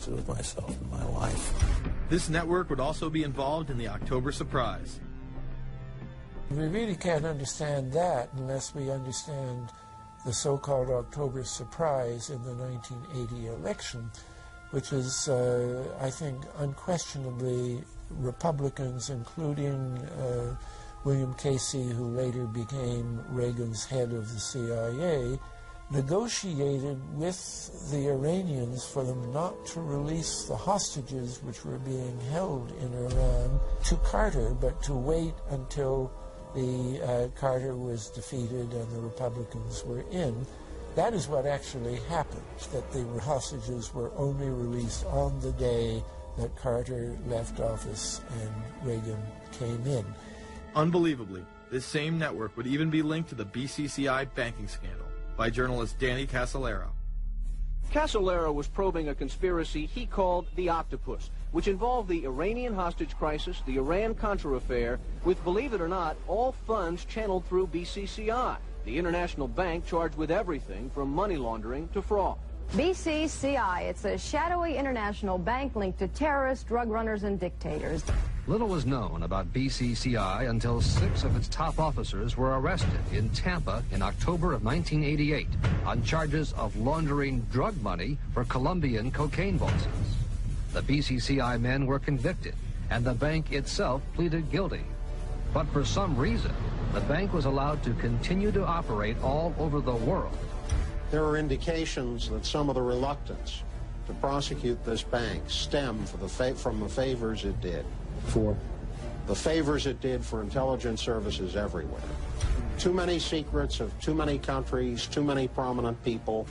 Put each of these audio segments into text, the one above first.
trusted with myself and my life. This network would also be involved in the October surprise. We really can't understand that unless we understand the so-called October surprise in the 1980 election, which is, I think, unquestionably Republicans, including William Casey, who later became Reagan's head of the CIA, negotiated with the Iranians for them not to release the hostages which were being held in Iran to Carter, but to wait until the Carter was defeated and the Republicans were in. That is what actually happened, that the hostages were only released on the day that Carter left office and Reagan came in. Unbelievably, this same network would even be linked to the BCCI banking scandal by journalist Danny Casolaro. Casolaro was probing a conspiracy he called the Octopus, which involved the Iranian hostage crisis, the Iran-Contra affair, with, believe it or not, all funds channeled through BCCI, the international bank charged with everything from money laundering to fraud. BCCI, it's a shadowy international bank linked to terrorists, drug runners, and dictators. Little was known about BCCI until 6 of its top officers were arrested in Tampa in October of 1988 on charges of laundering drug money for Colombian cocaine bosses. The BCCI men were convicted, and the bank itself pleaded guilty. But for some reason, the bank was allowed to continue to operate all over the world. There are indications that some of the reluctance to prosecute this bank stemmed from the favors it did. For? The favors it did for intelligence services everywhere. Too many secrets of too many countries, too many prominent people,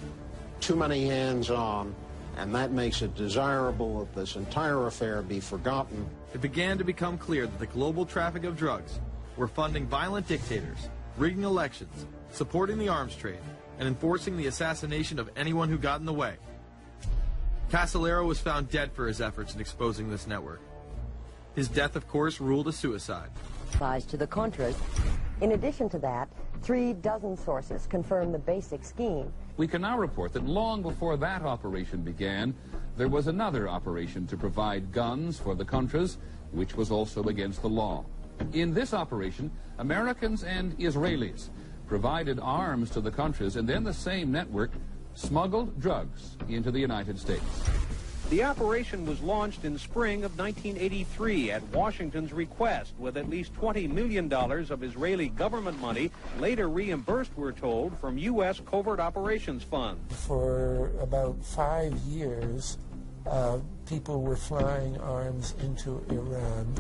too many hands-on, and that makes it desirable that this entire affair be forgotten. It began to become clear that the global traffic of drugs were funding violent dictators, rigging elections, supporting the arms trade, and enforcing the assassination of anyone who got in the way. Casolaro was found dead for his efforts in exposing this network. His death, of course, ruled a suicide. Applies to the Contras. In addition to that, 3 dozen sources confirm the basic scheme. We can now report that long before that operation began, there was another operation to provide guns for the Contras, which was also against the law. In this operation, Americans and Israelis provided arms to the Contras, and then the same network smuggled drugs into the United States. The operation was launched in spring of 1983 at Washington's request, with at least $20 million of Israeli government money later reimbursed, we're told, from U.S. covert operations funds. For about 5 years, people were flying arms into Iran,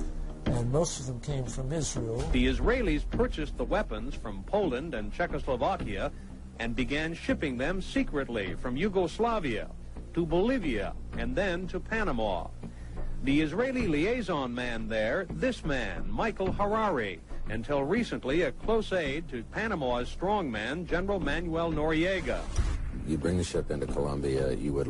and most of them came from Israel. The Israelis purchased the weapons from Poland and Czechoslovakia and began shipping them secretly from Yugoslavia to Bolivia and then to Panama. The Israeli liaison man there, this man, Michael Harari, until recently a close aide to Panama's strongman, General Manuel Noriega. You bring the ship into Colombia, you would